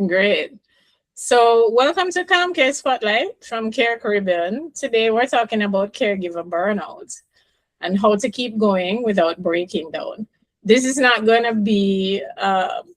Great. So welcome to Calm Care Spotlight from Care Caribbean. Today we're talking about caregiver burnout and how to keep going without breaking down. This is not going to be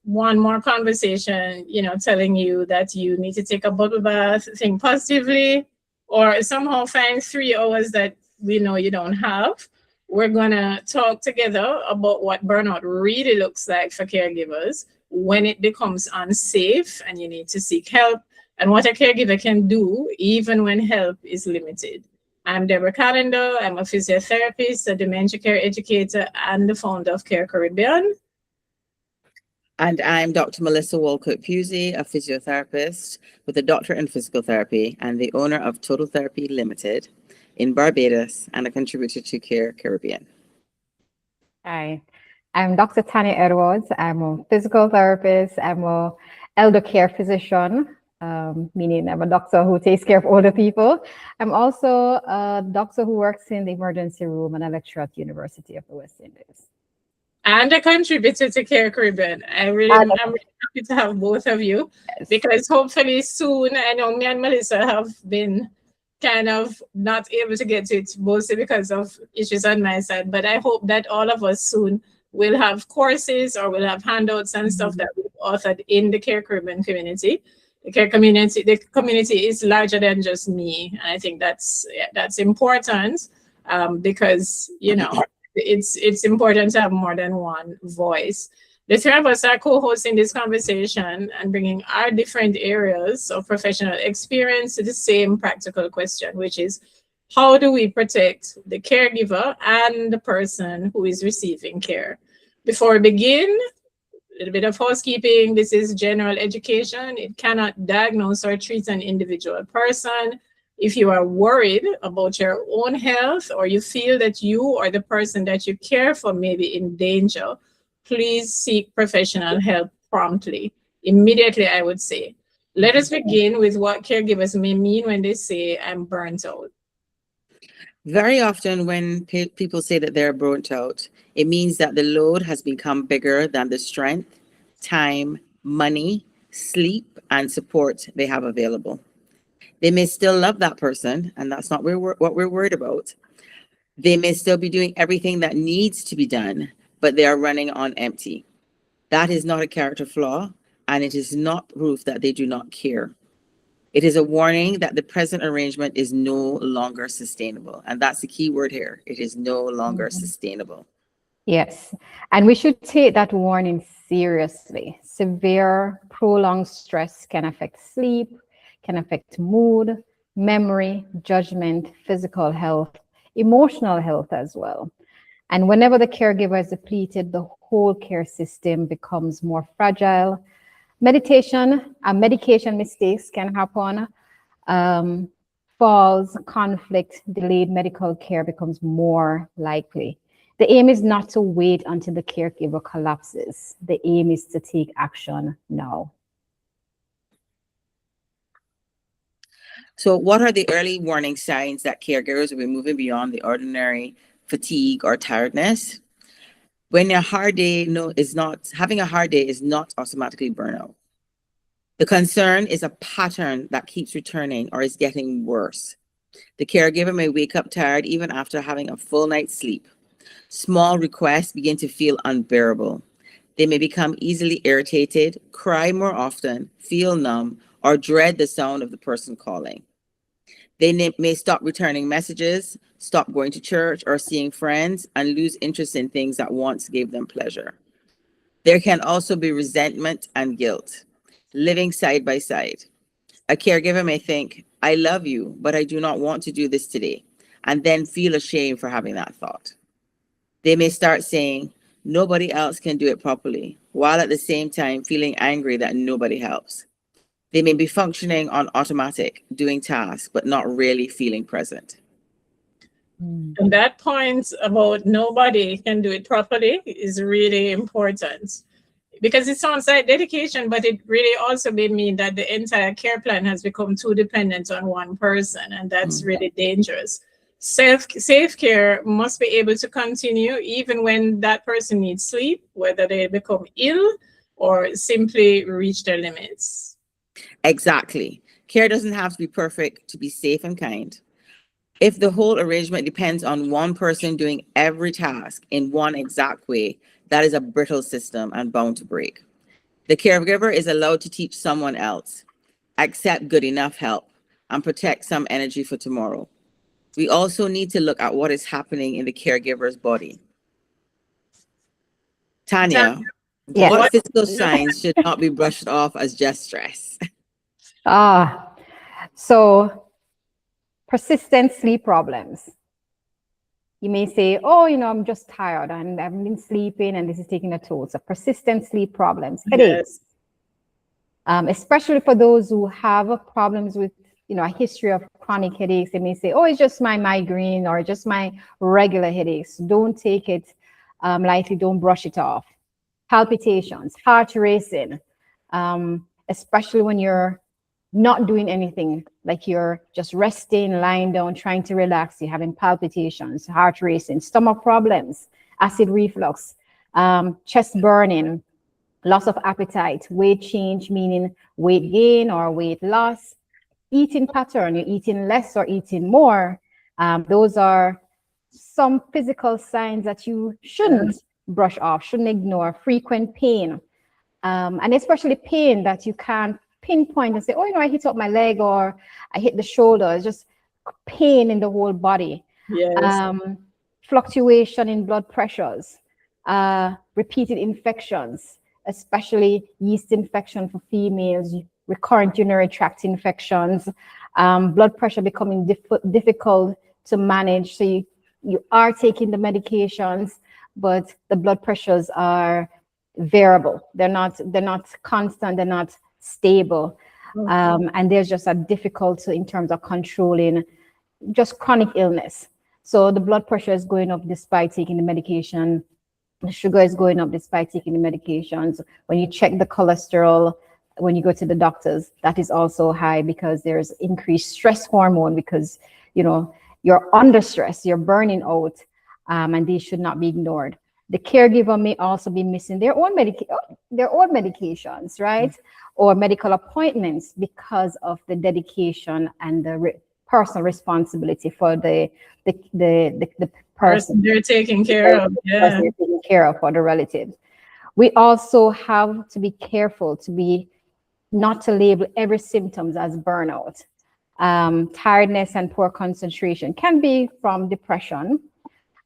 one more conversation, telling you that you need to take a bubble bath, think positively, or somehow find 3 hours that we know you don't have. We're going to talk together about what burnout really looks like for caregivers, when it becomes unsafe and you need to seek help, and what a caregiver can do even when help is limited. I'm Deborah Callender. I'm a physiotherapist, a dementia care educator, and the founder of Care Caribbean. And I'm Dr. Melissa Walcott-Pusey, a physiotherapist with a doctorate in physical therapy and the owner of Total Therapy Limited in Barbados and a contributor to Care Caribbean. Hi, I'm Dr. Tanya Edwards. I'm a physical therapist. I'm an elder care physician, meaning I'm a doctor who takes care of older people. I'm also a doctor who works in the emergency room and a lecturer at the University of the West Indies. And a contributor to Care Caribbean. I'm really happy to have both of you, because hopefully soon, I know me and Melissa have been kind of not able to get to it, mostly because of issues on my side, but I hope that all of us soon will have courses or will have handouts and stuff that we've authored in the Care Caribbean community. The community is larger than just me. And I think that's important, because, it's important to have more than one voice. The three of us are co-hosting this conversation and bringing our different areas of professional experience to the same practical question, which is, how do we protect the caregiver and the person who is receiving care? Before we begin, a little bit of housekeeping. This is general education. It cannot diagnose or treat an individual person. If you are worried about your own health, or you feel that you or the person that you care for may be in danger, please seek professional help promptly. Immediately, I would say. Let us begin with what caregivers may mean when they say, I'm burnt out. Very often when people say that they're burnt out, it means that the load has become bigger than the strength, time, money, sleep, and support they have available. They may still love that person, and that's not what we're worried about. They may still be doing everything that needs to be done, but they are running on empty. That is not a character flaw, and it is not proof that they do not care. It is a warning that the present arrangement is no longer sustainable. And that's the key word here. It is no longer sustainable. Yes, and we should take that warning seriously. Severe, prolonged stress can affect sleep, can affect mood, memory, judgment, physical health, emotional health as well. And whenever the caregiver is depleted, the whole care system becomes more fragile. Medication and medication mistakes can happen. Falls, conflict, delayed medical care becomes more likely. The aim is not to wait until the caregiver collapses. The aim is to take action now. So what are the early warning signs that caregivers will be moving beyond the ordinary fatigue or tiredness? When a hard day having a hard day is not automatically burnout. The concern is a pattern that keeps returning or is getting worse. The caregiver may wake up tired even after having a full night's sleep. Small requests begin to feel unbearable. They may become easily irritated, cry more often, feel numb, or dread the sound of the person calling. They may stop returning messages, stop going to church or seeing friends, and lose interest in things that once gave them pleasure. There can also be resentment and guilt, living side by side. A caregiver may think, I love you, but I do not want to do this today, and then feel ashamed for having that thought. They may start saying, nobody else can do it properly, while at the same time feeling angry that nobody helps. They may be functioning on automatic, doing tasks, but not really feeling present. And that point about nobody can do it properly is really important, because it sounds like dedication, but it really also may mean that the entire care plan has become too dependent on one person, and that's really dangerous. Safe care must be able to continue even when that person needs sleep, whether they become ill or simply reach their limits. Exactly. Care doesn't have to be perfect to be safe and kind. If the whole arrangement depends on one person doing every task in one exact way, that is a brittle system and bound to break. The caregiver is allowed to teach someone else, accept good enough help, and protect some energy for tomorrow. We also need to look at what is happening in the caregiver's body. Tanya, Yes. what physical signs should not be brushed off as just stress? So persistent sleep problems. You may say, oh, I'm just tired and I haven't been sleeping and this is taking a toll. So persistent sleep problems, headaches, especially for those who have problems with, a history of chronic headaches. They may say, oh, it's just my migraine or just my regular headaches. Don't take it lightly. Don't brush it off. Palpitations, heart racing, especially when you're not doing anything, like you're just resting, lying down, trying to relax, you're having palpitations, heart racing, stomach problems, acid reflux, chest burning, loss of appetite, weight change, meaning weight gain or weight loss, eating pattern, you're eating less or eating more. Those are some physical signs that you shouldn't brush off, shouldn't ignore. Frequent pain, and especially pain that you can't pinpoint and say, oh, I hit up my leg or I hit the shoulder. It's just pain in the whole body. Yes. Fluctuation in blood pressures, repeated infections, especially yeast infection for females, recurrent urinary tract infections, blood pressure becoming difficult to manage. So you are taking the medications, but the blood pressures are variable. They're not constant. They're not stable. And there's just a difficulty in terms of controlling just chronic illness. So the blood pressure is going up despite taking the medication. The sugar is going up despite taking the medications. When you check the cholesterol, when you go to the doctors, that is also high because there's increased stress hormone because, you're under stress, you're burning out, and these should not be ignored. The caregiver may also be missing their own medications, right? Or medical appointments because of the dedication and the personal responsibility for the person they're taking care of. They're taking care of for the relatives. We also have to be careful not to label every symptoms as burnout. Tiredness and poor concentration can be from depression,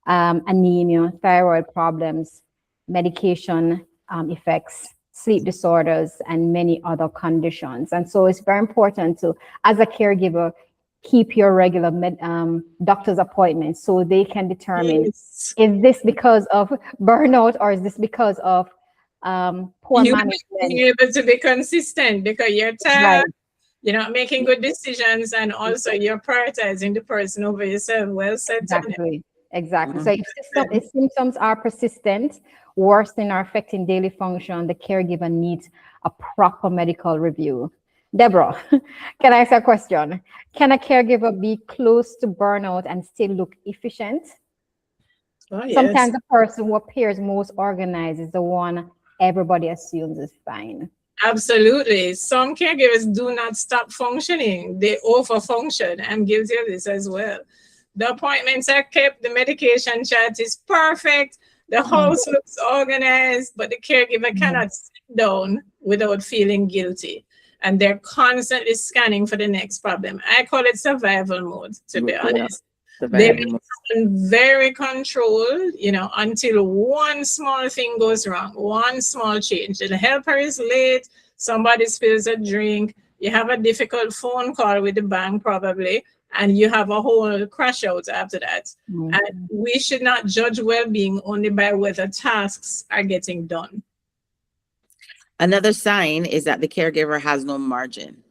anemia, thyroid problems, medication effects, sleep disorders, and many other conditions. And so it's very important to, as a caregiver, keep your regular doctor's appointments so they can determine, is this because of burnout or is this because of poor management? Being able to be consistent because you're tired, you're not making good decisions, and also you're prioritizing the person over yourself. Well said. Exactly. So if symptoms are persistent, worsening or affecting daily function, the caregiver needs a proper medical review. Deborah, can I ask a question? Can a caregiver be close to burnout and still look efficient? Yes. Sometimes the person who appears most organized is the one everybody assumes is fine. Absolutely. Some caregivers do not stop functioning. They overfunction. I'm guilty of this as well. The appointments are kept. The medication chart is perfect. The house looks organized, but the caregiver cannot sit down without feeling guilty. And they're constantly scanning for the next problem. I call it survival mode, to be honest. They're very controlled, until one small thing goes wrong, one small change. The helper is late, somebody spills a drink, you have a difficult phone call with the bank probably, and you have a whole crash out after that. And we should not judge well-being only by whether tasks are getting done. Another sign is that the caregiver has no margin.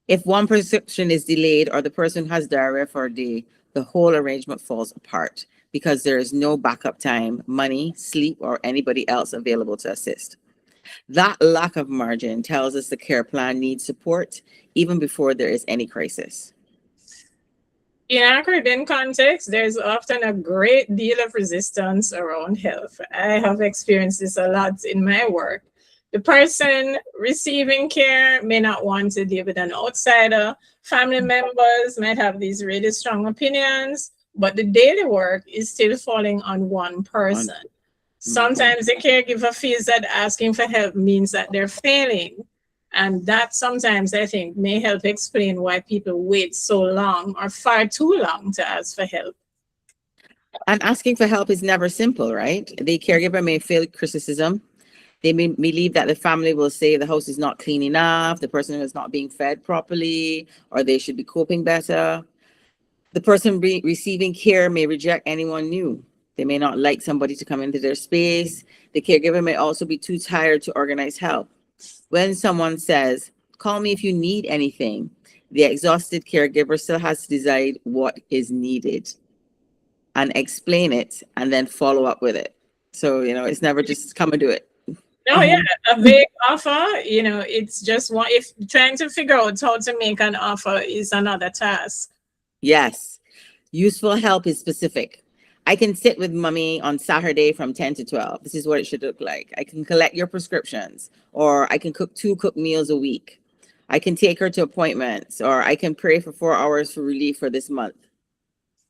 If one prescription is delayed or the person has diarrhea for a day, the whole arrangement falls apart because there is no backup time, money, sleep, or anybody else available to assist. That lack of margin tells us the care plan needs support even before there is any crisis. In our Caribbean context, there's often a great deal of resistance around health. I have experienced this a lot in my work. The person receiving care may not want to deal with an outsider. Family members might have these really strong opinions, but the daily work is still falling on one person. Sometimes the caregiver feels that asking for help means that they're failing. And that sometimes, I think, may help explain why people wait so long or far too long to ask for help. And asking for help is never simple, right? The caregiver may feel criticism. They may believe that the family will say the house is not clean enough, the person is not being fed properly, or they should be coping better. The person receiving care may reject anyone new. They may not like somebody to come into their space. The caregiver may also be too tired to organize help. When someone says, "Call me if you need anything," the exhausted caregiver still has to decide what is needed and explain it and then follow up with it. So, it's never just come and do it. No, yeah, a vague offer, it's just one. If trying to figure out how to make an offer is another task. Yes. Useful help is specific. I can sit with mommy on Saturday from 10 to 12. This is what it should look like. I can collect your prescriptions, or I can cook 2 cooked meals a week. I can take her to appointments, or I can pray for 4 hours for relief for this month.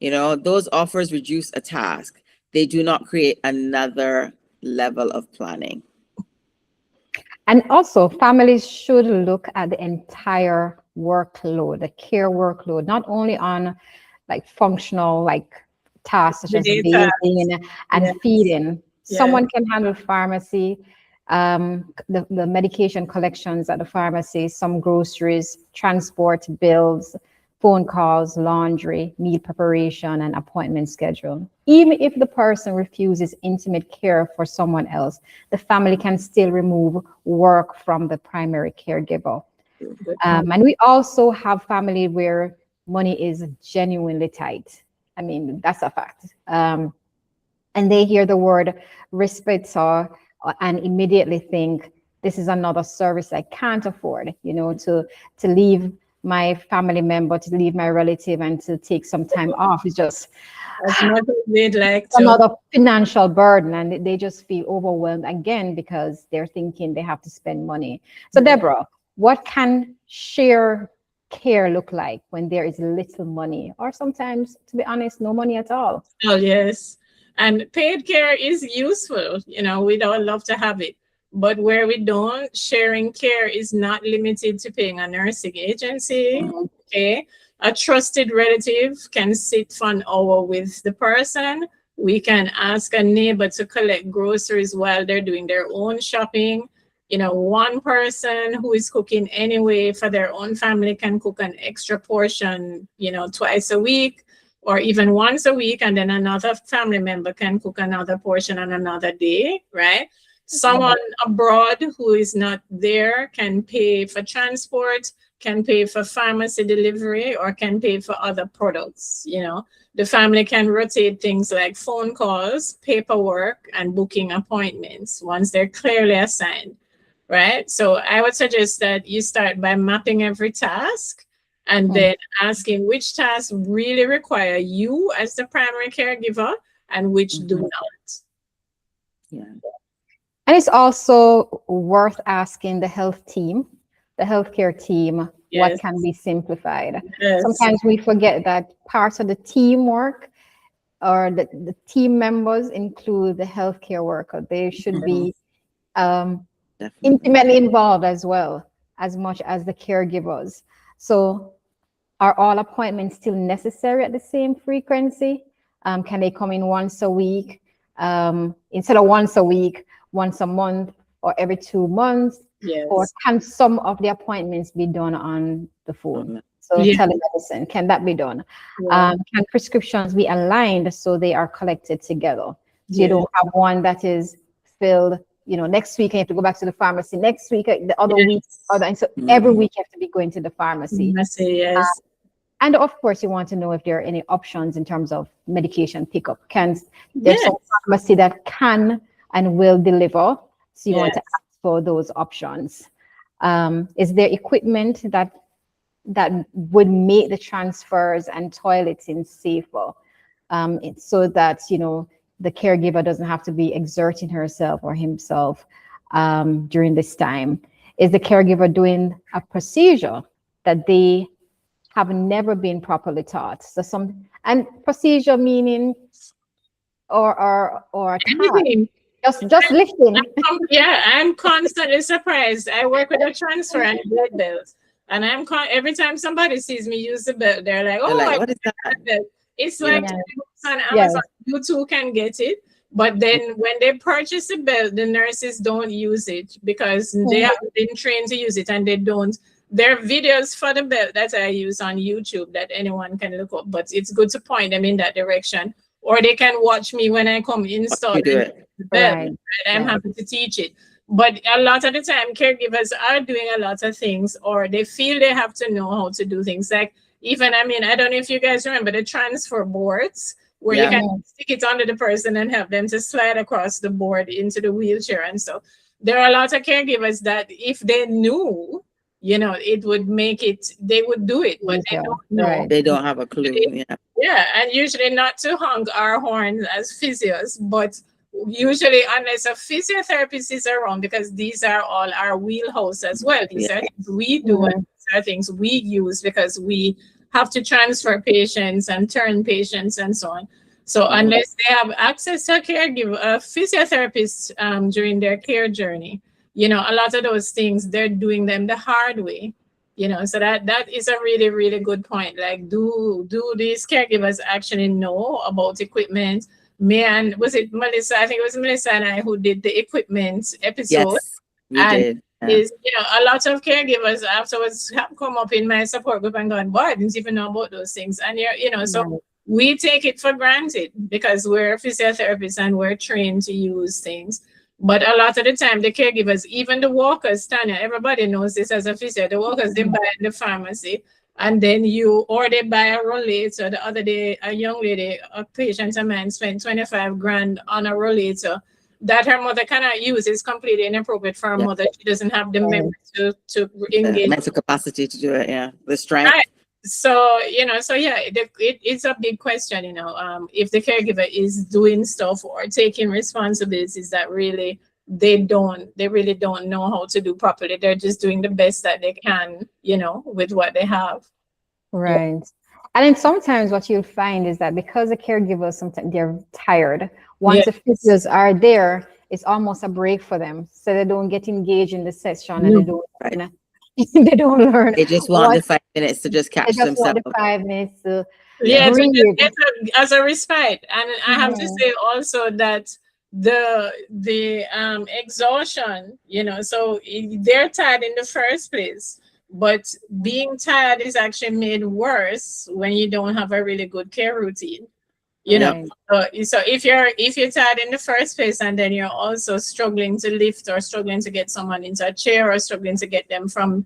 Those offers reduce a task. They do not create another level of planning. And also, families should look at the entire workload, the care workload, not only on functional tasks such as bathing and feeding. Someone can handle pharmacy, the medication collections at the pharmacy, some groceries, transport bills, phone calls, laundry, meal preparation, and appointment schedule. Even if the person refuses intimate care for someone else, the family can still remove work from the primary caregiver. And we also have family where money is genuinely tight. I mean, that's a fact. And they hear the word respite and immediately think, this is another service I can't afford, to leave my family member, to leave my relative, and to take some time off. It's just another financial burden, and they just feel overwhelmed again because they're thinking they have to spend money. So Deborah, what can share care look like when there is little money, or sometimes, to be honest, no money at all? Oh, yes. And paid care is useful. We'd all love to have it. But where we don't, sharing care is not limited to paying a nursing agency. Okay. A trusted relative can sit for an hour with the person. We can ask a neighbor to collect groceries while they're doing their own shopping. One person who is cooking anyway for their own family can cook an extra portion, twice a week or even once a week. And then another family member can cook another portion on another day, right? Someone abroad who is not there can pay for transport, can pay for pharmacy delivery, or can pay for other products. The family can rotate things like phone calls, paperwork, and booking appointments once they're clearly assigned, right? So I would suggest that you start by mapping every task and then asking which tasks really require you as the primary caregiver and which do not. Yeah. And it's also worth asking the healthcare team, what can be simplified. Sometimes we forget that part of the teamwork or the team members include the healthcare worker. They should be intimately involved as well, as much as the caregivers. So are all appointments still necessary at the same frequency? Can they come in once a week instead of once a week? Once a month or every 2 months? Yes. Or can some of the appointments be done on the phone? So telemedicine, can that be done? Can prescriptions be aligned so they are collected together? So you don't have one that is filled, next week you have to go back to the pharmacy, next week, the other week, and so every week you have to be going to the pharmacy. Yes. And of course, you want to know if there are any options in terms of medication pickup. There's some pharmacy that can and will deliver. So you want to ask for those options. Is there equipment that would make the transfers and toileting safer, so that the caregiver doesn't have to be exerting herself or himself? during this time? Is the caregiver doing a procedure that they have never been properly taught? So and procedure meaning or task, just lifting. I'm constantly surprised. I work with a transfer and bed belts, and every time somebody sees me use the belt, they're like, "Oh, like, what is that?" It's like on Amazon. You too can get it. But then when they purchase the belt, the nurses don't use it because they haven't been trained to use it, and they don't. There are videos for the belt that I use on YouTube that anyone can look up, but it's good to point them in that direction. Or they can watch me when I come install the belt, and I'm happy to teach it. But a lot of the time, caregivers are doing a lot of things, or they feel they have to know how to do things. Like even, I don't know if you guys remember the transfer boards, where you can stick it under the person and help them to slide across the board into the wheelchair. And so there are a lot of caregivers that if they knew, it would make it, they would do it, but they don't know. They don't have a clue. And usually not to honk our horns as physios, but usually unless a physiotherapist is around, because these are all our wheelhouse as well. These are things we do, and these are things we use because we have to transfer patients and turn patients and so on. So unless they have access to a caregiver, a physiotherapist during their care journey, a lot of those things, they're doing them the hard way. So that is a really, really good point. Like, do these caregivers actually know about equipment? Was it Melissa? I think it was Melissa and I who did the equipment episode. Yes, we did. Is a lot of caregivers afterwards have come up in my support group and gone, boy, I didn't even know about those things. And so we take it for granted because we're physiotherapists and we're trained to use things. But a lot of the time, the caregivers, even the walkers, Tanya, everybody knows this as a physio. The walkers, they buy in the pharmacy, and then or they buy a rollator. The other day, a young lady, a patient of mine, spent 25 grand on a rollator that her mother cannot use. Is completely inappropriate for her mother. She doesn't have the memory to engage. Mental capacity to do it, the strength. Right. So, it's a big question, if the caregiver is doing stuff or taking responsibilities that really they really don't know how to do properly. They're just doing the best that they can, with what they have. Right. And then sometimes what you'll find is that because the caregivers, sometimes they're tired. Once the physios are there, it's almost a break for them. So they don't get engaged in the session and they don't they don't learn. They just want the 5 minutes to just catch themselves. Want the 5 minutes to as a respite. And I have to say also that the exhaustion, so they're tired in the first place, but being tired is actually made worse when you don't have a really good care routine. So if you're tired in the first place and then you're also struggling to lift or struggling to get someone into a chair or struggling to get them from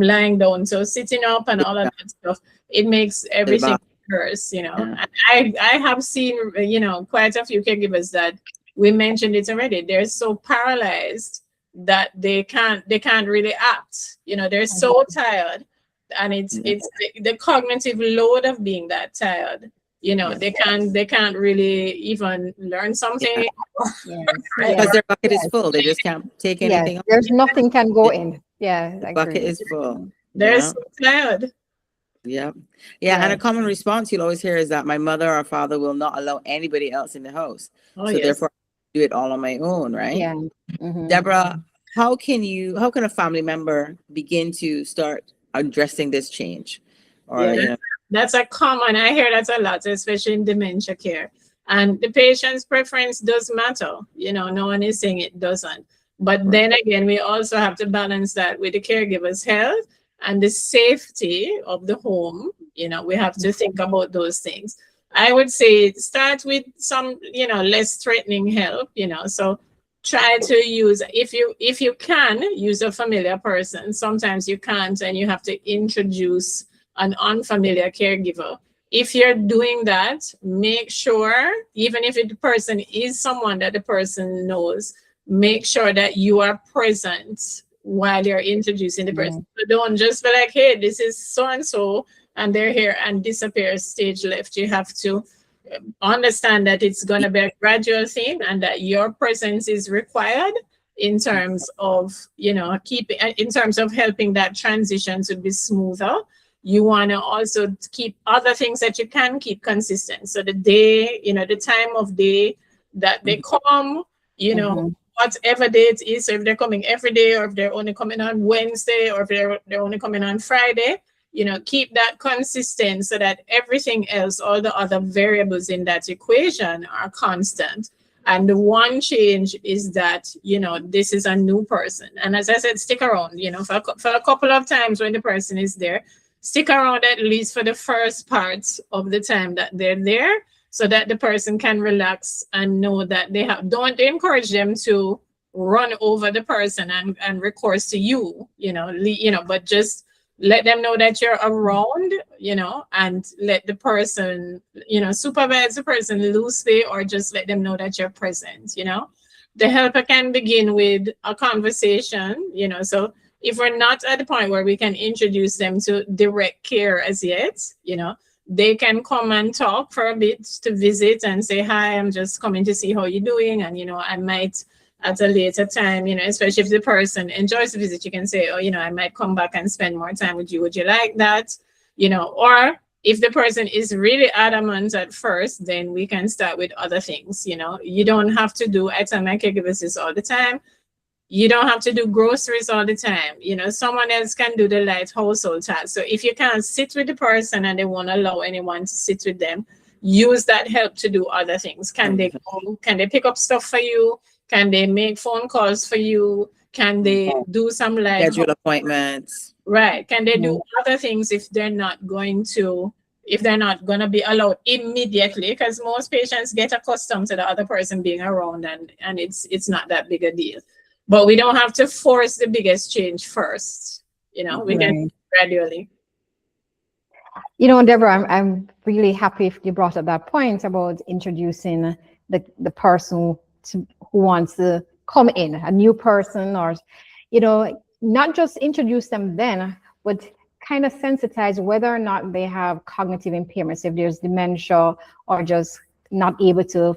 lying down, so sitting up and all of that stuff, it makes everything worse. And I have seen quite a few caregivers that we mentioned it already. They're so paralyzed that they can't really act. They're so tired, and it's the cognitive load of being that tired. They can't really even learn something. Because their bucket is full. They just can't take anything. There's nothing can go in. The bucket is full. They're so tired. Yeah. And a common response you'll always hear is that my mother or father will not allow anybody else in the house. Therefore I do it all on my own, right? Yeah. Deborah, how can a family member begin to start addressing this change? That's a common, I hear that a lot, especially in dementia care. And the patient's preference does matter. No one is saying it doesn't. But then again, we also have to balance that with the caregiver's health and the safety of the home. We have to think about those things. I would say start with some, less threatening help, so try to use, if you can use a familiar person. Sometimes you can't, and you have to introduce an unfamiliar caregiver. If you're doing that, make sure, even if the person is someone that the person knows, make sure that you are present while you're introducing the person. So don't just be like, hey, this is so-and-so, and they're here and disappear, stage left. You have to understand that it's going to be a gradual thing and that your presence is required. in terms of, keeping, in terms of helping that transition to be smoother. You want to also keep other things that you can keep consistent. So the day, the time of day that they come, whatever day it is, so if they're coming every day, or if they're only coming on Wednesday, or if they're only coming on Friday, keep that consistent so that everything else, all the other variables in that equation are constant. And the one change is that, this is a new person. And as I said, stick around, for a couple of times when the person is there, stick around at least for the first parts of the time that they're there, so that the person can relax and know that don't encourage them to run over the person and recourse to you, but just let them know that you're around, and let the person, supervise the person loosely, or just let them know that you're present, The helper can begin with a conversation, so if we're not at the point where we can introduce them to direct care as yet, they can come and talk for a bit to visit and say, hi, I'm just coming to see how you're doing. And, I might at a later time, especially if the person enjoys the visit, you can say, oh, I might come back and spend more time with you. Would you like that? Or if the person is really adamant at first, then we can start with other things. You don't have to do, I tell my caregivers this all the time, you don't have to do groceries all the time. Someone else can do the light household tasks. So if you can't sit with the person and they won't allow anyone to sit with them, use that help to do other things. Can they pick up stuff for you? Can they make phone calls for you? Can they do some schedule appointments? Right. Can they do other things if they're not going to be allowed immediately? Because most patients get accustomed to the other person being around, and it's not that big a deal. But we don't have to force the biggest change first. We can gradually. Deborah, I'm really happy if you brought up that point about introducing the person who wants to come in, a new person, or, not just introduce them then, but kind of sensitize whether or not they have cognitive impairments, if there's dementia, or just not able to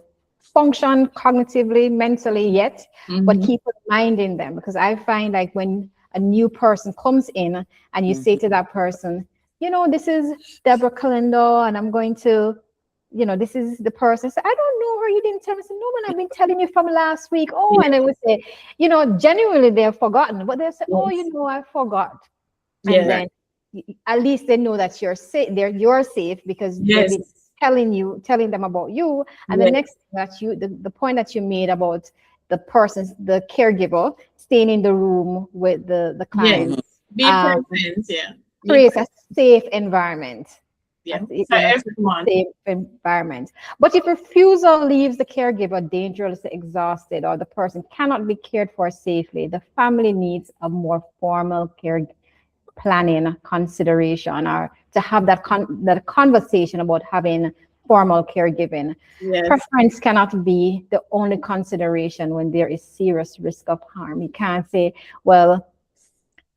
function cognitively, mentally yet, but keep reminding them. Because I find like when a new person comes in and you say to that person, this is Deborah Calindo, and I'm going to, this is the person. So I don't know her, you didn't tell me. So no, man, I've been telling you from last week. Oh, and I would say, genuinely they've forgotten, but they'll say, oh, I forgot. And then at least they know that you're safe. You're safe because they've been telling them about you. And the next thing that the point that you made about the caregiver staying in the room with the client, be present, creates a safe environment. Safe environment. But if refusal leaves the caregiver dangerously exhausted, or the person cannot be cared for safely, the family needs a more formal care planning consideration, or to have that conversation about having formal caregiving. Preference cannot be the only consideration when there is serious risk of harm. You can't say, well,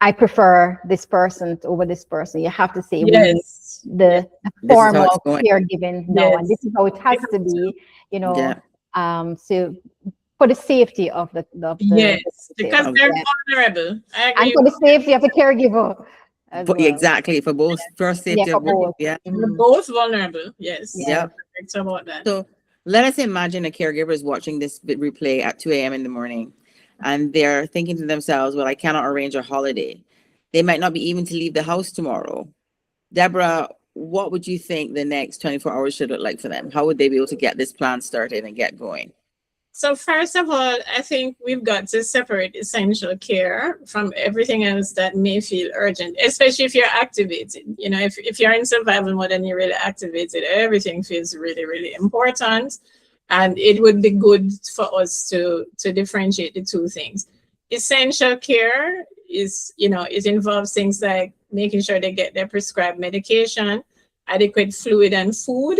I prefer this person over this person. You have to say the formal caregiving now, and this is how it has to be, so for the safety of the because they're vulnerable. And for the safety of the caregiver. Exactly, for both, for safety of both. They're both vulnerable. Yes. It's about that. So let us imagine a caregiver is watching this replay at 2 a.m. in the morning, and they're thinking to themselves, well, I cannot arrange a holiday. They might not be even to leave the house tomorrow. Deborah, what would you think the next 24 hours should look like for them? How would they be able to get this plan started and get going? So first of all, I think we've got to separate essential care from everything else that may feel urgent, especially if you're activated. If you're in survival mode and you're really activated, everything feels really, really important. And it would be good for us to differentiate the two things. Essential care is, it involves things like making sure they get their prescribed medication, adequate fluid and food,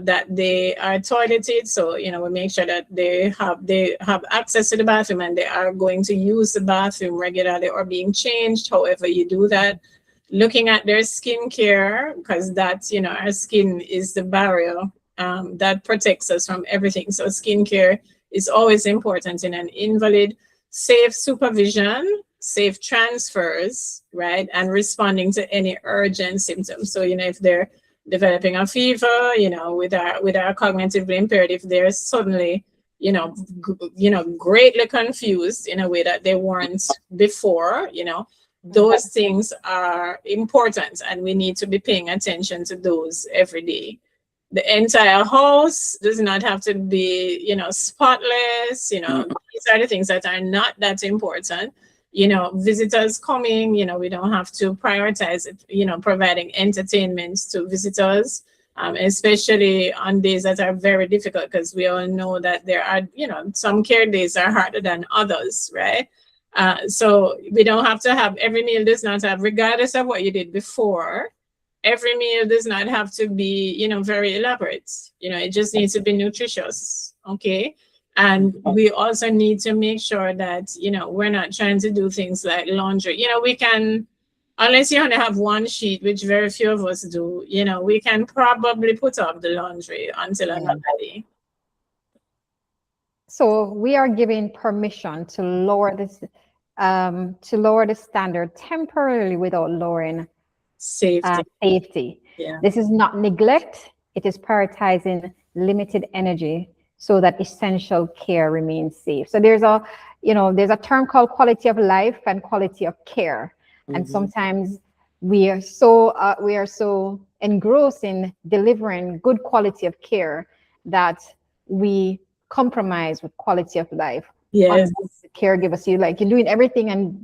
that they are toileted. So, we make sure that they have access to the bathroom and they are going to use the bathroom regularly or being changed, however you do that. Looking at their skin care, because that's, our skin is the barrier that protects us from everything. So skincare is always important in an invalid. safe supervision, safe transfers, right? And responding to any urgent symptoms. So, if they're developing a fever, with our cognitively impaired, if they're suddenly, greatly confused in a way that they weren't before, those things are important, and we need to be paying attention to those every day. The entire house does not have to be, spotless. These are the things that are not that important. Visitors coming, we don't have to prioritize it, providing entertainment to visitors, especially on days that are very difficult, because we all know that there are, some care days are harder than others, right? So we don't have to have, every meal does not have, regardless of what you did before, every meal does not have to be, very elaborate. It just needs to be nutritious, okay? And we also need to make sure that, we're not trying to do things like laundry. We can, unless you only have one sheet, which very few of us do, we can probably put off the laundry until another day. So we are giving permission to lower this, to lower the standard temporarily without lowering safety. Yeah. This is not neglect. It is prioritizing limited energy so that essential care remains safe. So there's a term called quality of life and quality of care. And sometimes we are so engrossed in delivering good quality of care that we compromise with quality of life. Yes. The caregiver, so you're doing everything, and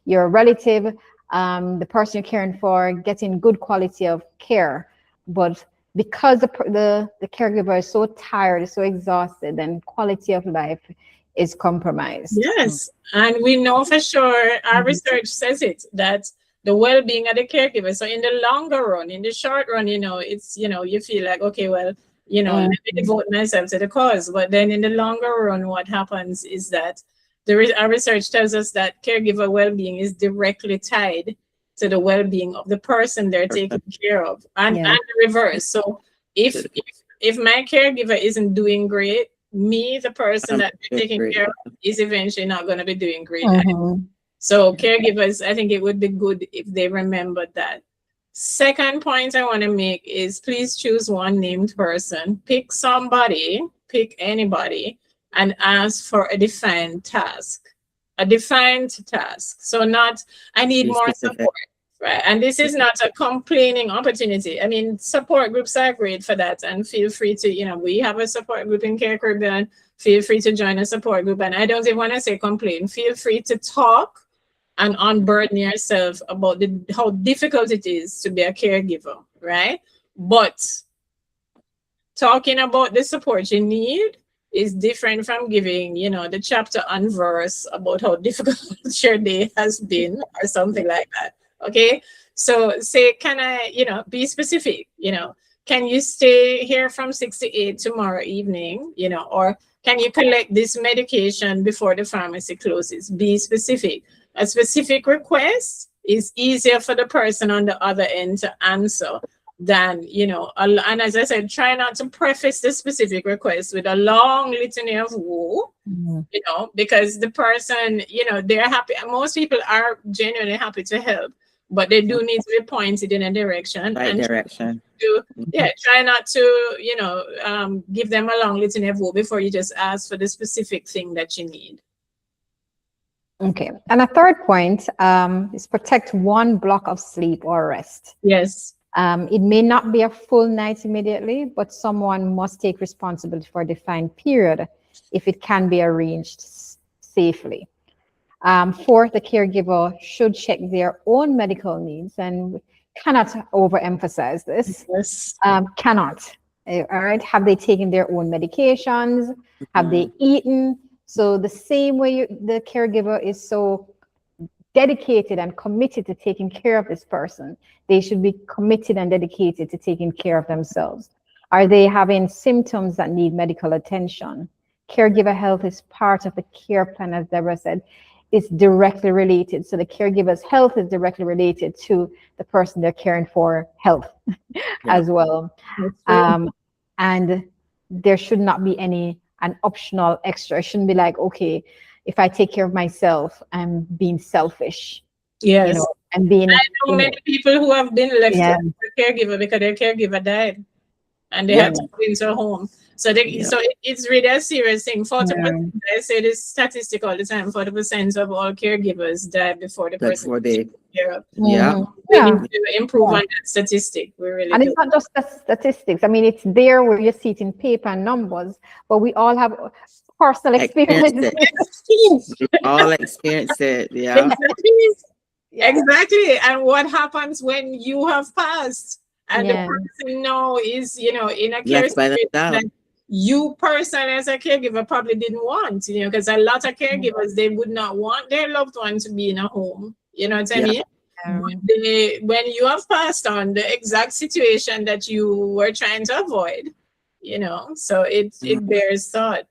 your relative, the person you're caring for, getting good quality of care, but because the caregiver is so tired, so exhausted, then quality of life is compromised. Yes, and we know for sure, our research says it, that the well-being of the caregiver. So in the longer run, in the short run, it's, you feel like, okay, well, let me devote myself to the cause. But then in the longer run, what happens is that our research tells us that caregiver well-being is directly tied to the well-being of the person they're taking care of, and the reverse. So if my caregiver isn't doing great, me, the person that they're taking care of, is eventually not going to be doing great. So caregivers, I think it would be good if they remembered that. Second point I want to make is, please choose one named person. Pick somebody, pick anybody, and ask for a defined task. So not, I need more support, right? And this is not a complaining opportunity. I mean, support groups are great for that. And feel free to, we have a support group in Caregiver. Feel free to join a support group. And I don't even want to say complain. Feel free to talk and unburden yourself about how difficult it is to be a caregiver, right? But talking about the support you need is different from giving, the chapter and verse about how difficult your day has been or something like that. Okay. So say, can I, be specific, can you stay here from 6 to 8 tomorrow evening, or can you collect this medication before the pharmacy closes? Be specific. A specific request is easier for the person on the other end to answer than, and as I said, try not to preface the specific request with a long litany of woe, because the person, they're happy. Most people are genuinely happy to help, but they do need to be pointed in a direction. Try not to, give them a long litany of woe before you just ask for the specific thing that you need. Okay. And a third point is protect one block of sleep or rest. Yes. It may not be a full night immediately, but someone must take responsibility for a defined period if it can be arranged safely. Fourth, the caregiver should check their own medical needs, and we cannot overemphasize this. Yes. Cannot. All right. Have they taken their own medications? Have they eaten? So the same way the caregiver is so dedicated and committed to taking care of this person, they should be committed and dedicated to taking care of themselves. Are they having symptoms that need medical attention? Caregiver health is part of the care plan, as Deborah said. It's directly related. So the caregiver's health is directly related to the person they're caring for health as well. And there should not be an optional extra. It shouldn't be like, okay, if I take care of myself, I'm being selfish. Yes. You know, and being. I know many people who have been left Yeah. with a caregiver because their caregiver died, and they Yeah. had to go into a home. So it's really a serious thing. 40%. I say this statistic all the time. 40% of all caregivers die before the person Before they, takes care of. yeah. We need to improve on that statistic. We really And do. it's not just the statistics. I mean, it's there where you see it in paper and numbers, but we all have personal experiences. We all experienced it. Yeah. Exactly. Yeah. Exactly. And what happens when you have passed and Yeah. the person now is, in a care Left by situation themselves. that you personally as a caregiver probably didn't want, because a lot of caregivers, they would not want their loved one to be in a home. You know what I mean? When you have passed on, the exact situation that you were trying to avoid, so it bears thought.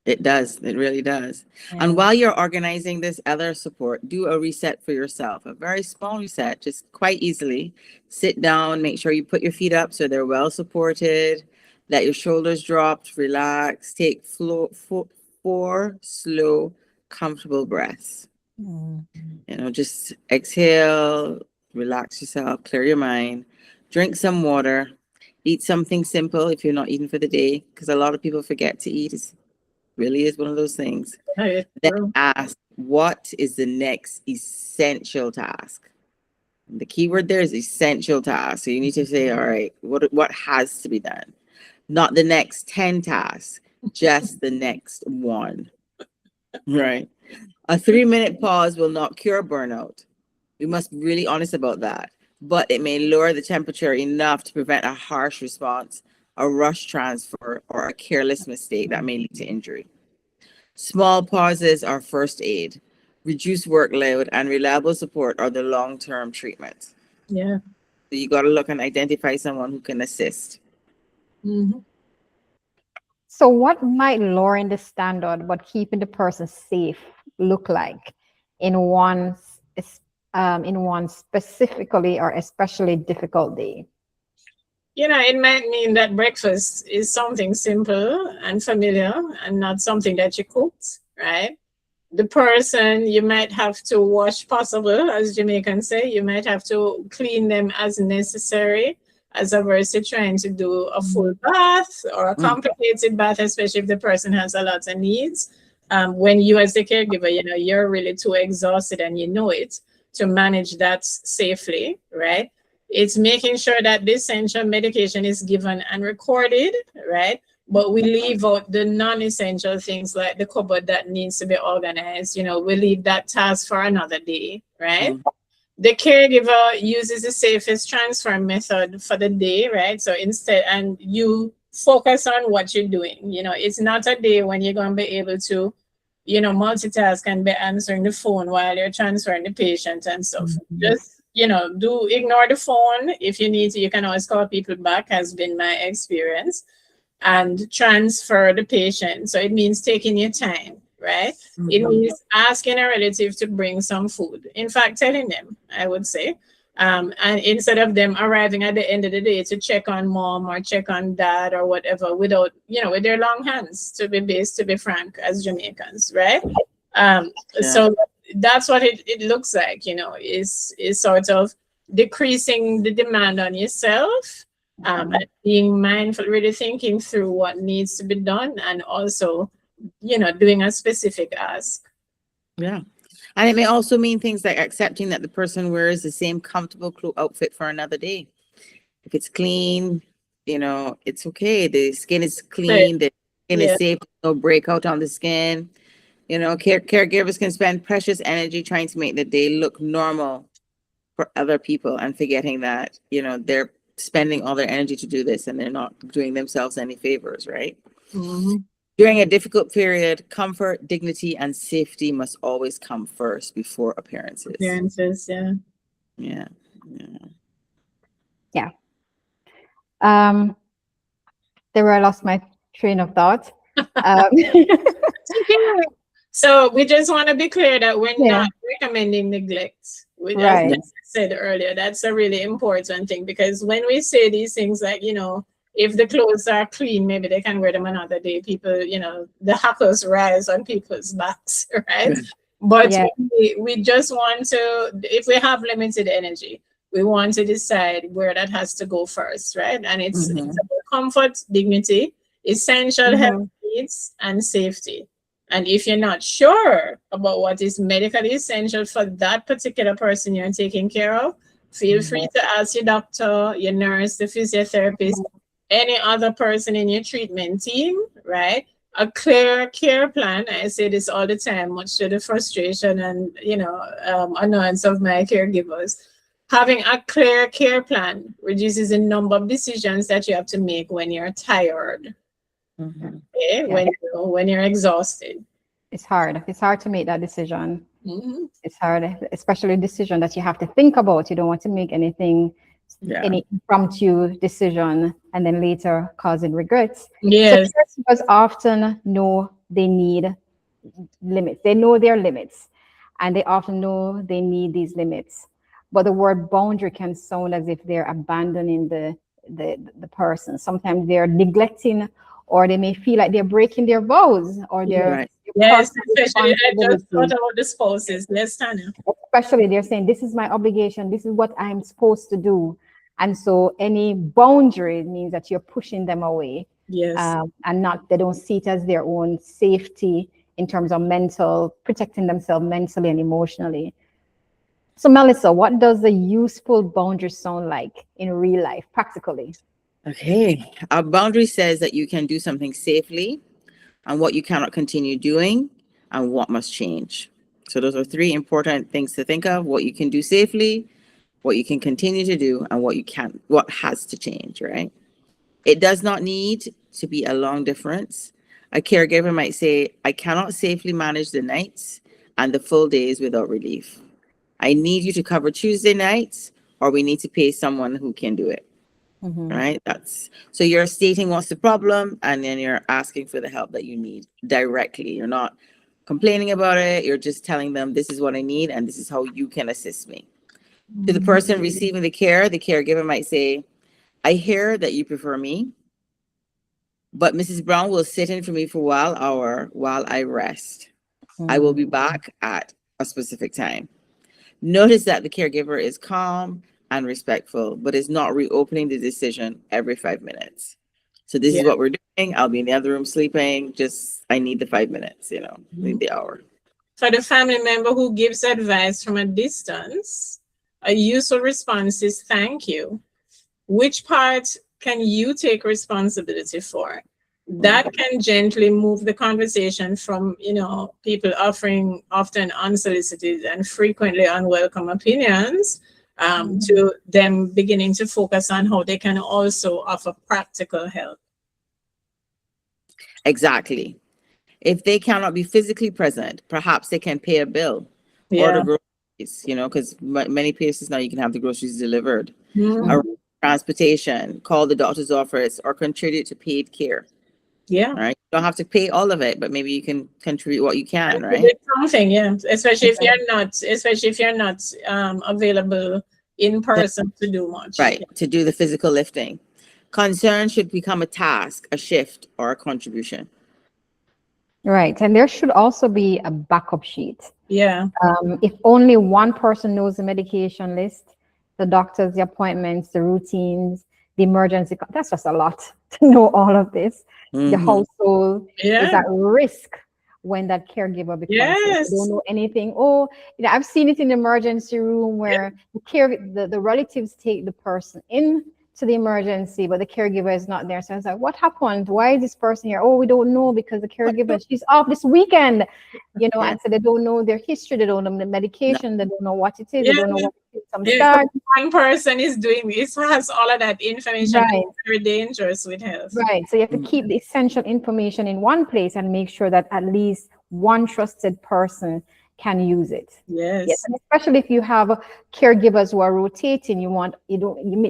It does. It really does. Yeah. And while you're organizing this other support, do a reset for yourself, a very small reset, just quite easily. Sit down, make sure you put your feet up so they're well supported, let your shoulders drop, relax, take 4 slow, comfortable breaths. Just exhale, relax yourself, clear your mind, drink some water, eat something simple if you're not eating for the day, because a lot of people forget to eat. It really is one of those things. Then ask, what is the next essential task? And the key word there is essential task. So you need to say, all right, what has to be done? Not the next 10 tasks, just the next one. Right. A 3-minute pause will not cure burnout. We must be really honest about that. But it may lower the temperature enough to prevent a harsh response, a rush transfer, or a careless mistake that may lead to injury. Small pauses are first aid. Reduced workload and reliable support are the long-term treatment. Yeah. So you got to look and identify someone who can assist. So what might lowering the standard but keeping the person safe look like in one specifically or especially difficult day? It might mean that breakfast is something simple and familiar and not something that you cooked, right? The person, you might have to wash possible, as Jamaicans say. You might have to clean them as necessary, as opposed to trying to do a full bath or a complicated bath, especially if the person has a lot of needs. When you as the caregiver, you're really too exhausted and you know it, to manage that safely, right? It's making sure that the essential medication is given and recorded, right? But we leave out the non-essential things like the cupboard that needs to be organized. We leave that task for another day, right? The caregiver uses the safest transfer method for the day, right? So instead, and you focus on what you're doing. It's not a day when you're going to be able to, multitask and be answering the phone while you're transferring the patient and stuff. Just, do ignore the phone. If you need to, you can always call people back, has been my experience, and transfer the patient. So it means taking your time, right? It means asking a relative to bring some food. In fact, telling them, I would say. And instead of them arriving at the end of the day to check on mom or check on dad or whatever without, with their long hands, to be frank, as Jamaicans, right? So that's what it looks like, is sort of decreasing the demand on yourself, and being mindful, really thinking through what needs to be done, and also, doing a specific ask. Yeah. And it may also mean things like accepting that the person wears the same comfortable outfit for another day. If it's clean, it's okay. The skin is clean, the skin is safe, no breakout on the skin. Caregivers can spend precious energy trying to make the day look normal for other people and forgetting that, they're spending all their energy to do this and they're not doing themselves any favors, right? During a difficult period, comfort, dignity, and safety must always come first before appearances. Yeah. There I lost my train of thought. So we just want to be clear that we're not recommending neglect. As I said earlier, that's a really important thing, because when we say these things like, if the clothes are clean, maybe they can wear them another day. People, the hackles rise on people's backs, right? But Yeah. we just want to, if we have limited energy, we want to decide where that has to go first, right? And it's about comfort, dignity, essential health needs, and safety. And if you're not sure about what is medically essential for that particular person you're taking care of, feel free to ask your doctor, your nurse, the physiotherapist, any other person in your treatment team, right? A clear care plan. I say this all the time, much to the frustration and annoyance of my caregivers. Having a clear care plan reduces the number of decisions that you have to make when you're tired, okay? When you're exhausted. It's hard. It's hard to make that decision. It's hard, especially a decision that you have to think about. You don't want to make any impromptu decision and then later causing regrets. Yes. So caregivers often know they need limits. They know their limits, and they often know they need these limits. But the word boundary can sound as if they're abandoning the person. Sometimes they're neglecting, or they may feel like they're breaking their vows, or they're yes, especially I just thought about the spouses. Yes, Tanya. Especially they're saying, this is my obligation, this is what I'm supposed to do. And so any boundary means that you're pushing them away. Yes. And they don't see it as their own safety in terms of protecting themselves mentally and emotionally. So Melissa, what does a useful boundary sound like in real life, practically? Okay. A boundary says that you can do something safely and what you cannot continue doing and what must change. So those are three important things to think of: what you can do safely, what you can continue to do, and what has to change, right? It does not need to be a long difference. A caregiver might say, I cannot safely manage the nights and the full days without relief. I need you to cover Tuesday nights, or we need to pay someone who can do it. Right? So you're stating what's the problem, and then you're asking for the help that you need directly. You're not complaining about it. You're just telling them, this is what I need, and this is how you can assist me. To the person receiving the care, the caregiver might say, I hear that you prefer me, but Mrs. Brown will sit in for me for 1 hour while I rest. I will be back at a specific time. Notice that the caregiver is calm and respectful, but is not reopening the decision every 5 minutes. So this is what we're doing. I'll be in the other room sleeping. I need the 5 minutes, need the hour. For the family member who gives advice from a distance, a useful response is thank you. Which part can you take responsibility for? That can gently move the conversation from, people offering often unsolicited and frequently unwelcome opinions to them beginning to focus on how they can also offer practical help. Exactly. If they cannot be physically present, perhaps they can pay a bill, order groceries, because many places now you can have the groceries delivered, or transportation, call the doctor's office, or contribute to paid care. Yeah. Right. You don't have to pay all of it, but maybe you can contribute what you can, right? Something, yeah. Especially if you're not available in person to do much. Right. To do the physical lifting. Concern should become a task, a shift, or a contribution. Right. And there should also be a backup sheet. Yeah. If only one person knows the medication list, the doctors, the appointments, the routines, the emergency, that's just a lot to know all of this. The household is at risk when that caregiver becomes sick. They don't know anything. I've seen it in the emergency room where the relatives take the person in to the emergency, but the caregiver is not there. So I was like, what happened? Why is this person here? We don't know, because the caregiver, she's off this weekend, and so they don't know their history, they don't know the medication, they don't know what it is, they don't know what it is. One person is doing this, has all of that information. Right. It's very dangerous with health. Right. So you have to keep the essential information in one place and make sure that at least one trusted person can use it. Yes. And especially if you have caregivers who are rotating,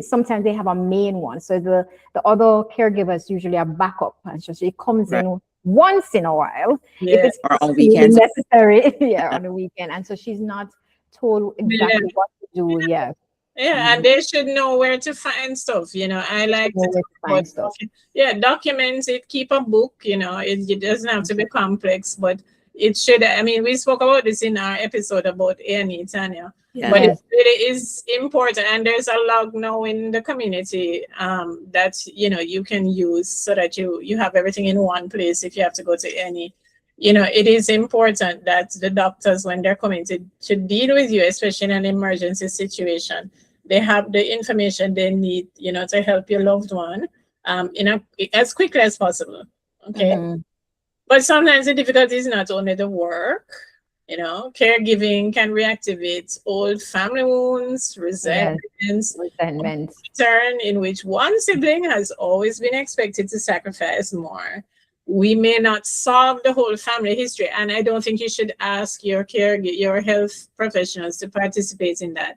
sometimes they have a main one. So the other caregivers usually are backup, and so it comes in once in a while. If it's on weekends necessary, on the weekend. And so she's not told exactly what to do. Yeah, and they should know where to find stuff. I like to Know where talk to find about stuff. documents it, keep a book, it doesn't have to be complex, but it should. I mean, we spoke about this in our episode about A&E, Tanya. Yeah. But it Yes. really is important, and there's a log now in the community that you can use so that you have everything in one place if you have to go to any. It is important that the doctors, when they're coming to deal with you, especially in an emergency situation, they have the information they need, to help your loved one as quickly as possible. Okay. Mhm. But sometimes the difficulty is not only the work, caregiving can reactivate old family wounds, resentments, Resentment. pattern in which one sibling has always been expected to sacrifice more. We may not solve the whole family history, and I don't think you should ask your health professionals to participate in that.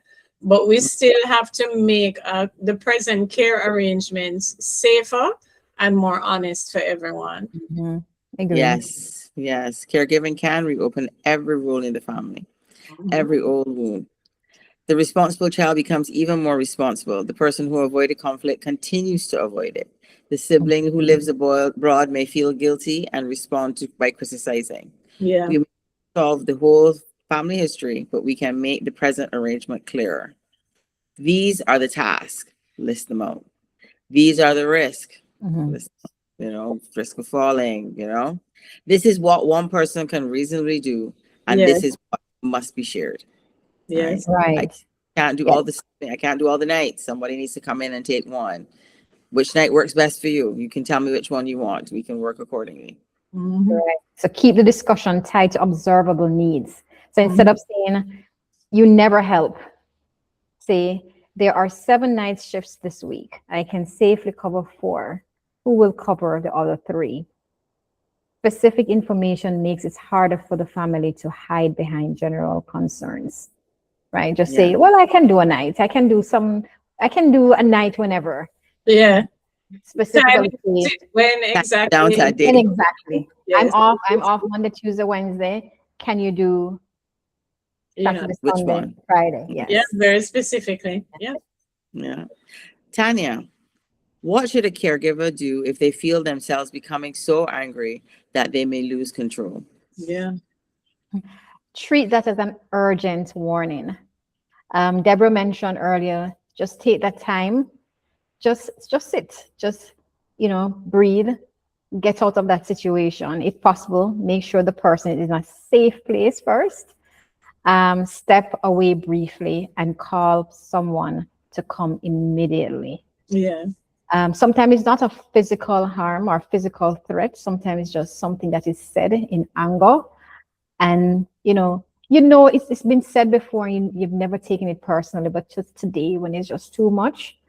But we still have to make the present care arrangements safer and more honest for everyone. Mhm. Agree. Yes, yes. Caregiving can reopen every role in the family, every old wound. The responsible child becomes even more responsible. The person who avoided conflict continues to avoid it. The sibling who lives abroad may feel guilty and respond by criticizing. Yeah. We may solve the whole family history, but we can make the present arrangement clearer. These are the tasks. List them out. These are the risks. Mhm. List risk of falling, This is what one person can reasonably do, and Yes. this is what must be shared. Yes. Right. I can't do all the I can't do all the nights. Somebody needs to come in and take one. Which night works best for you? You can tell me which one you want. We can work accordingly. Mhm. Right. So keep the discussion tied to observable needs. So instead of saying you never help, say there are 7 night shifts this week. I can safely cover 4. Who will cover the other 3? Specific information makes it harder for the family to hide behind general concerns, right? Just say, well, I can do a night. I can do a night whenever. Yeah. Specifically say, When exactly? Downside day. when exactly. Yes. I'm off Monday, Tuesday, Wednesday. Can you do Saturday, Which Sunday, one? Friday? Yes. Yeah, very specifically. Yeah. Yeah. Tanya, what should a caregiver do if they feel themselves becoming so angry that they may lose control? Yeah. Treat that as an urgent warning. Deborah mentioned earlier, just take that time, just sit, just breathe, get out of that situation. If possible, make sure the person is in a safe place first. Step away briefly and call someone to come immediately. Yeah. Sometimes it's not a physical harm or physical threat. Sometimes it's just something that is said in anger, and it's been said before. You've never taken it personally, but just today, when it's just too much,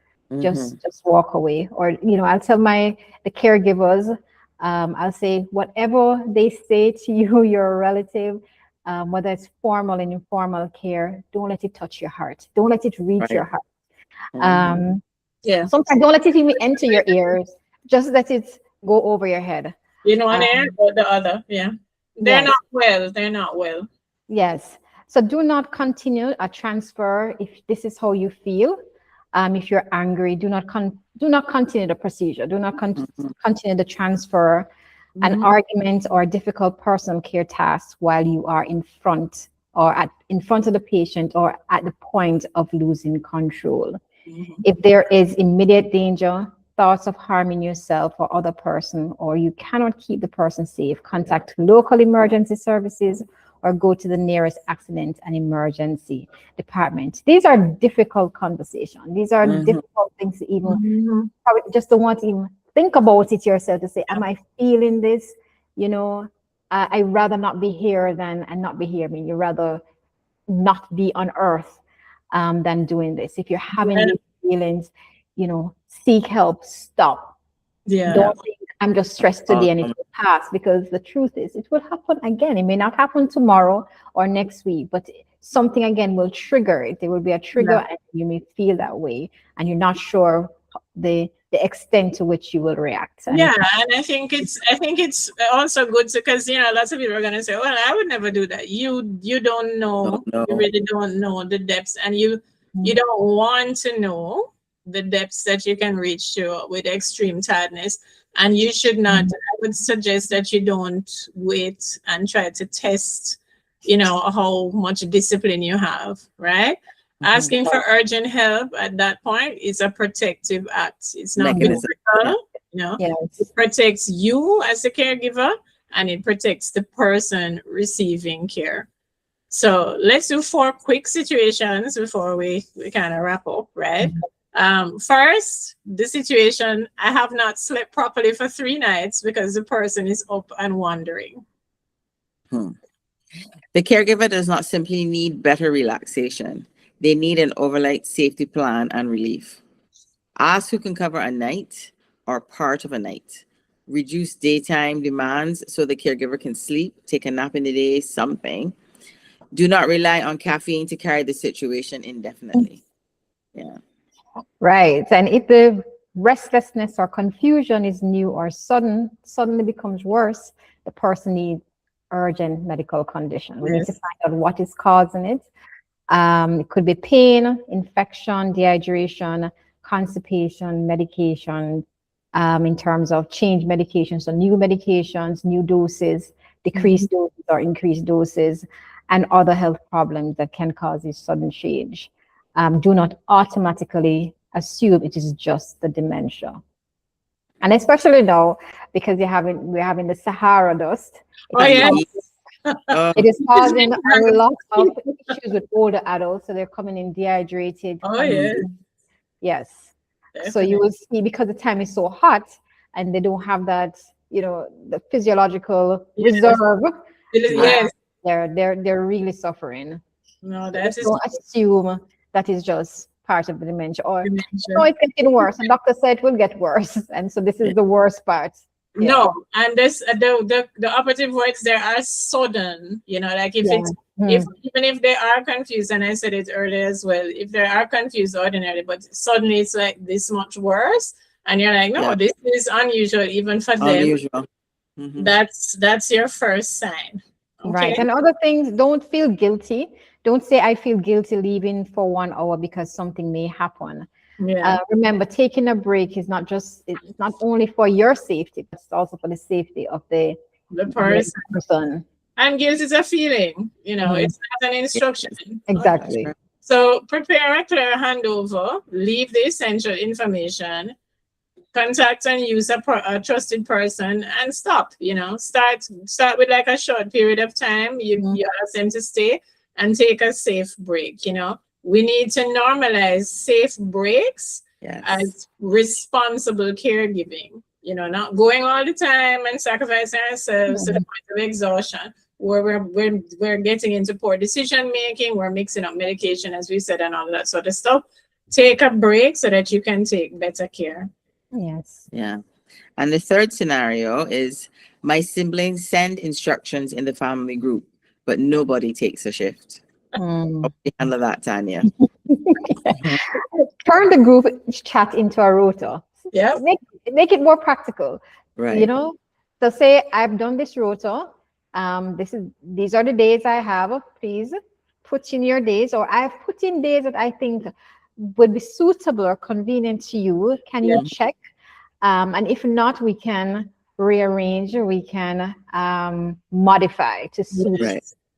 just walk away. Or I'll tell the caregivers, I'll say whatever they say to you, your relative, whether it's formal and informal care, don't let it touch your heart. Don't let it reach your heart. Yeah. Sometimes don't let it even enter your ears. Just let it go over your head. One ear or the other. Yeah. They're Yes. not well. They're not well. Yes. So do not continue a transfer if this is how you feel. If you're angry, do not continue the procedure. Do not continue the transfer, an argument, or difficult personal care tasks while you are in front of the patient or at the point of losing control. If there is immediate danger, thoughts of harming yourself or other person, or you cannot keep the person safe, contact local emergency services or go to the nearest accident and emergency department. These are difficult conversations. These are difficult things to even probably just don't want to even think about it yourself to say, am I feeling this? I'd rather not be here and not be here. I mean, you rather not be on earth than doing this. If you're having these feelings, seek help, stop. Yeah. Don't think I'm just stressed today and it will pass, because the truth is it will happen again. It may not happen tomorrow or next week, but something again will trigger it. There will be a trigger and you may feel that way and you're not sure the extent to which you will react. And and I think it's also good because lots of people are gonna say, well, I would never do that. You don't know. You really don't know the depths, and you You don't want to know the depths that you can reach to with extreme tiredness. And you should not, I would suggest that you don't wait and try to test, how much discipline you have, right? Asking for urgent help at that point is a protective act. It's not critical, It protects you as a caregiver, and it protects the person receiving care. So let's do 4 quick situations before we kind of wrap up, right? First, the situation, I have not slept properly for 3 nights because the person is up and wandering. The caregiver does not simply need better relaxation. They need an overnight safety plan and relief. Ask who can cover a night or part of a night. Reduce daytime demands so the caregiver can sleep, take a nap in the day, something. Do not rely on caffeine to carry the situation indefinitely. Yeah. Right. And if the restlessness or confusion is new or suddenly becomes worse, the person needs urgent medical condition. We need to find out what is causing it. It could be pain, infection, dehydration, constipation, medication, in terms of change medications, so new medications, new doses, decreased doses or increased doses, and other health problems that can cause this sudden change. Do not automatically assume it is just the dementia. And especially now, because we're having the Sahara dust. It is causing a lot of issues with older adults, so they're coming in dehydrated. Yes. Definitely. So you will see, because the time is so hot and they don't have that, the physiological reserve. They're really suffering. No, that is. Don't assume that is just part of the dementia, or it's getting worse. And doctor said it will get worse, and so this is the worst part. Yeah. No, and this the operative words there are sudden. Like if even if they are confused, and I said it earlier as well, if they are confused ordinarily, but suddenly it's like this much worse, and you're like, no, this is unusual even for them. That's your first sign. Okay? Right. And other things, don't feel guilty. Don't say I feel guilty leaving for 1 hour because something may happen. Remember, taking a break is it's not only for your safety, but it's also for the safety of the person. And guilt is a feeling, it's not an instruction. Exactly. So prepare a clear handover, leave the essential information, contact and use a trusted person, and stop. Start with like a short period of time. You ask them to stay and take a safe break. We need to normalize safe breaks as responsible caregiving. Not going all the time and sacrificing ourselves to the point of exhaustion, where we're getting into poor decision making, we're mixing up medication, as we said, and all that sort of stuff. Take a break so that you can take better care. Yes. Yeah. And the third scenario is, my siblings send instructions in the family group, but nobody takes a shift. How do you handle that, Tanya? Turn the group chat into a rota. Yeah. Make it more practical. Right. So say I've done this rota. These are the days I have. Please put in your days, or I've put in days that I think would be suitable or convenient to you. Can you check? And if not, we can rearrange, or we can modify to suit.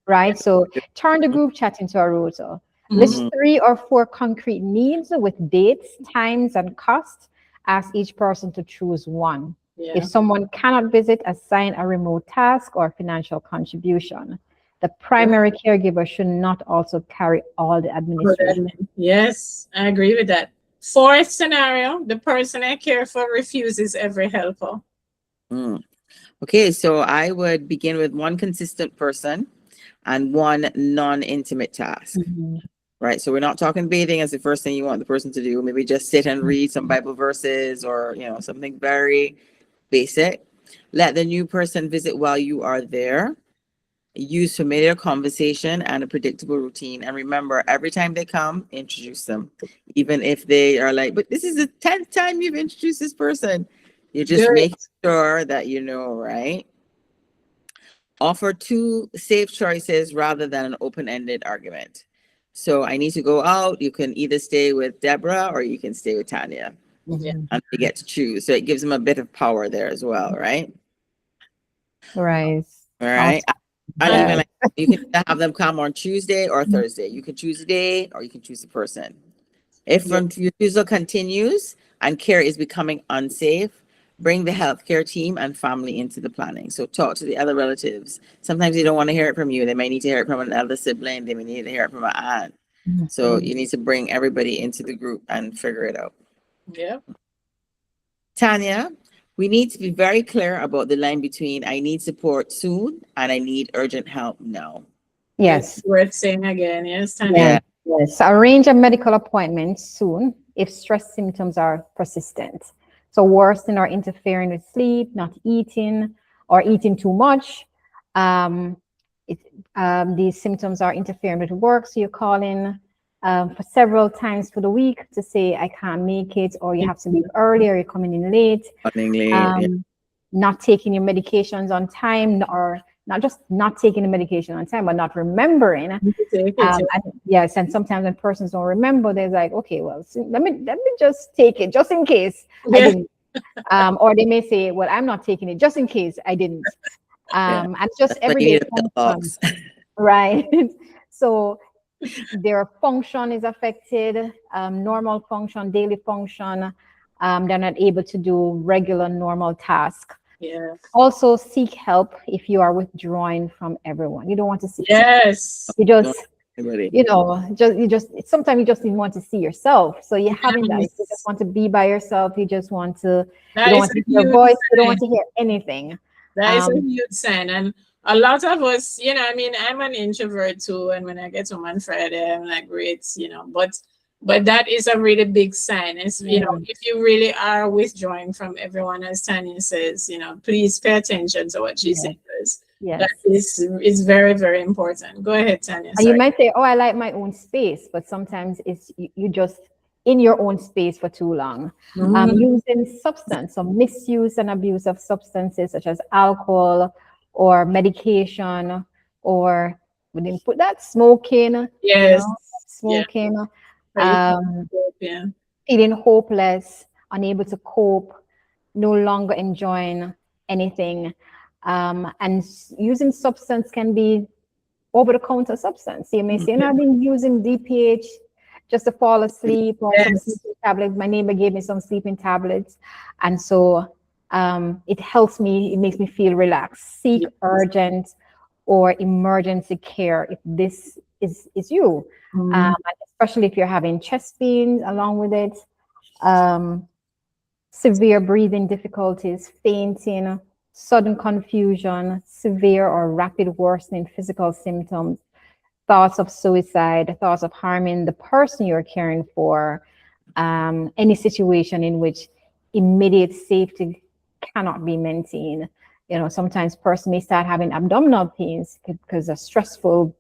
Right? So turn the group chat into a rota. List 3 or 4 concrete needs with dates, times, and cost. Ask each person to choose one. If someone cannot visit, assign a remote task or financial contribution. The primary caregiver should not also carry all the administration. Yes, I agree with that. 4th scenario, the person I care for refuses every helper. Okay, so I would begin with 1 consistent person and 1 non-intimate task. Right, so we're not talking bathing as the first thing you want the person to do. Maybe just sit and read some Bible verses, or something very basic. Let the new person visit while you are there. Use familiar conversation and a predictable routine. And remember, every time they come, introduce them. Even if they are like, but this is the 10th time you've introduced this person. You just make sure that right? Offer 2 safe choices rather than an open-ended argument. So I need to go out. You can either stay with Deborah or you can stay with Tanya. Yeah. And they get to choose. So it gives them a bit of power there as well, right? Right. All right. And Yeah. even like you can have them come on Tuesday or Thursday. You can choose a day or you can choose a person. If refusal continues and care is becoming unsafe, bring the healthcare team and family into the planning. So talk to the other relatives. Sometimes they don't want to hear it from you. They may need to hear it from an elder sibling. They may need to hear it from an aunt. So you need to bring everybody into the group and figure it out. Yeah. Tanya, we need to be very clear about the line between I need support soon and I need urgent help now. Yes. It's worth saying again. Yes, Tanya. Yeah. Yes. Arrange a medical appointment soon if stress symptoms are persistent. So worsening or interfering with sleep, not eating, or eating too much. These symptoms are interfering with work, so you're calling for several times for the week to say, I can't make it, or you have to leave early, or you're coming in late. Not taking your medications on time, or not just not taking the medication on time, but not remembering. Yes, and sometimes when persons don't remember, they're like, okay, well, let me just take it just in case I didn't. Or they may say, well, I'm not taking it just in case I didn't. And just everyday function, right? So their function is affected, normal function, daily function. They're not able to do regular normal tasks. Yeah. Also seek help if you are withdrawing from everyone. You don't want to see. Yes. You just, sometimes you just even want to see yourself. So you're having that. You just want to be by yourself. You just want to, you don't want to hear your voice. You don't want to hear anything. That is a huge sign. And a lot of us, I mean, I'm an introvert too. And when I get home on Friday, I'm like, great, but that is a really big sign. It's, if you really are withdrawing from everyone, as Tanya says, please pay attention to what she says. Yes. That is very, very important. Go ahead, Tanya. And you might say, oh, I like my own space, but sometimes it's you just in your own space for too long. Using substance, so misuse and abuse of substances such as alcohol or medication, or we didn't put that, smoking. Yes. Smoking. Feeling hopeless, unable to cope, no longer enjoying anything. And using substance can be over-the-counter substance. You may say, I've been using DPH just to fall asleep, or some sleeping tablets. My neighbor gave me some sleeping tablets. And so it helps me, it makes me feel relaxed. Seek urgent or emergency care if this is you. Especially if you're having chest pains along with it, severe breathing difficulties, fainting, sudden confusion, severe or rapid worsening physical symptoms, thoughts of suicide, thoughts of harming the person you're caring for, any situation in which immediate safety cannot be maintained. Sometimes person may start having abdominal pains because of stressful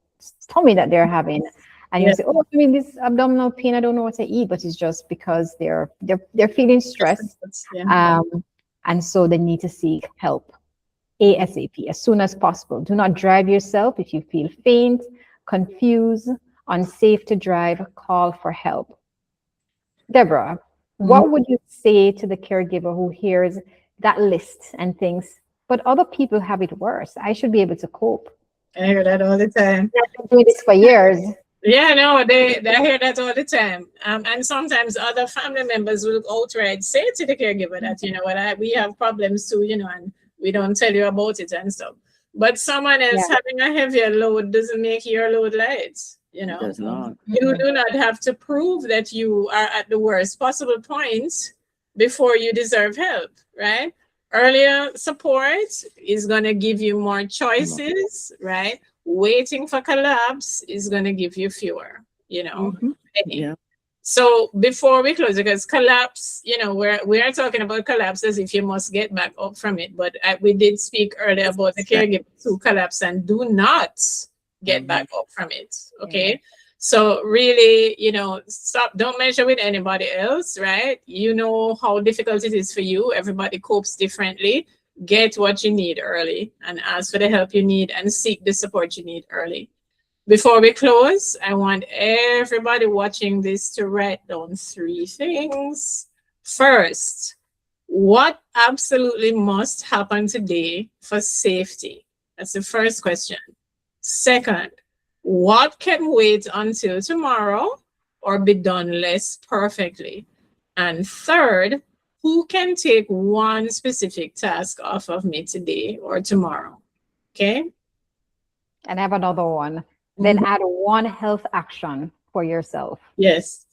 tummy that they're having. And you say, oh, I mean, this abdominal pain, I don't know what to eat, but it's just because they're feeling stressed. And so they need to seek help ASAP, as soon as possible. Do not drive yourself. If you feel faint, confused, unsafe to drive, call for help. Deborah, what would you say to the caregiver who hears that list and thinks, but other people have it worse. I should be able to cope. I hear that all the time. I've been doing this for years. Yeah, no, they hear that all the time. And sometimes other family members will outright say to the caregiver that, you know what, we have problems too, and we don't tell you about it and stuff. But someone else having a heavier load doesn't make your load light, It does not. You do not have to prove that you are at the worst possible point before you deserve help, right? Earlier support is going to give you more choices, right? Waiting for collapse is going to give you fewer, Yeah. So before we close, because collapse, we are talking about collapse as if you must get back up from it. But we did speak earlier about the caregivers who collapse and do not get back up from it. Okay. So really, stop, don't measure with anybody else, right? You know how difficult it is for you. Everybody copes differently. Get what you need early and ask for the help you need and seek the support you need early. Before we close, I want everybody watching this to write down 3 things. First, what absolutely must happen today for safety? That's the first question. Second, what can wait until tomorrow or be done less perfectly? And third, who can take one specific task off of me today or tomorrow? Okay? And I have another one. Then add one health action for yourself. Yes.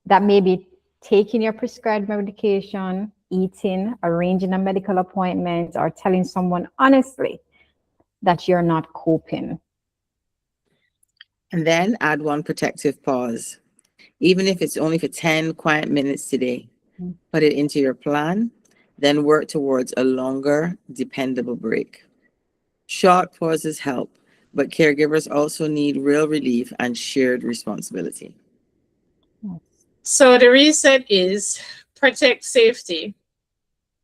That may be taking your prescribed medication, eating, arranging a medical appointment, or telling someone honestly that you're not coping. And then add one protective pause. Even if it's only for 10 quiet minutes today, put it into your plan, then work towards a longer, dependable break. Short pauses help, but caregivers also need real relief and shared responsibility. So the reset is protect safety,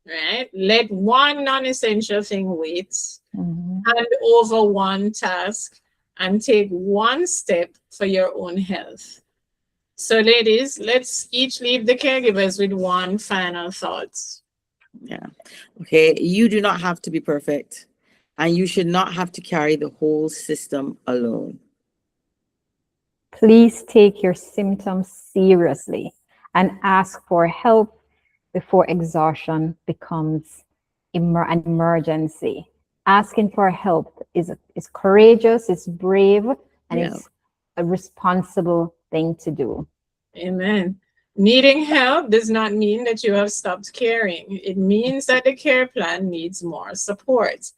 right? Let one non-essential thing wait, hand over one task, and take one step for your own health. So ladies, let's each leave the caregivers with one final thought. Yeah. Okay. You do not have to be perfect, and you should not have to carry the whole system alone. Please take your symptoms seriously and ask for help before exhaustion becomes an emergency. Asking for help is courageous, it's brave, and it's a responsible thing to do. Amen. Needing help does not mean that you have stopped caring. It means that the care plan needs more support.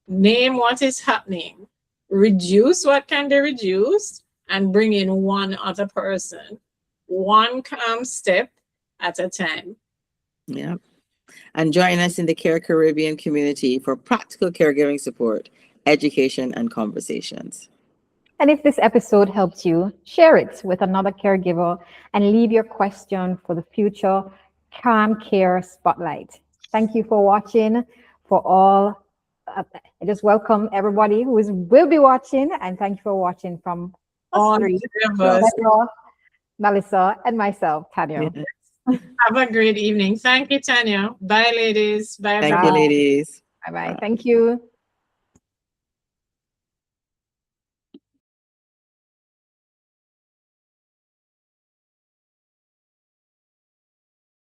Name what is happening, reduce what can be reduced, and bring in one other person, one calm step at a time. Yeah. And join us in the Care Caribbean community for practical caregiving support, education, and conversations. And if this episode helped you, share it with another caregiver and leave your question for the future Calm Care Spotlight. Thank you for watching. For all, I just welcome everybody who will be watching, and thank you for watching from All three, of us. Melissa, and myself, Tanya. Have a great evening. Thank you, Tanya. Bye, ladies. Bye. Thank you, ladies. Bye-bye. Thank you.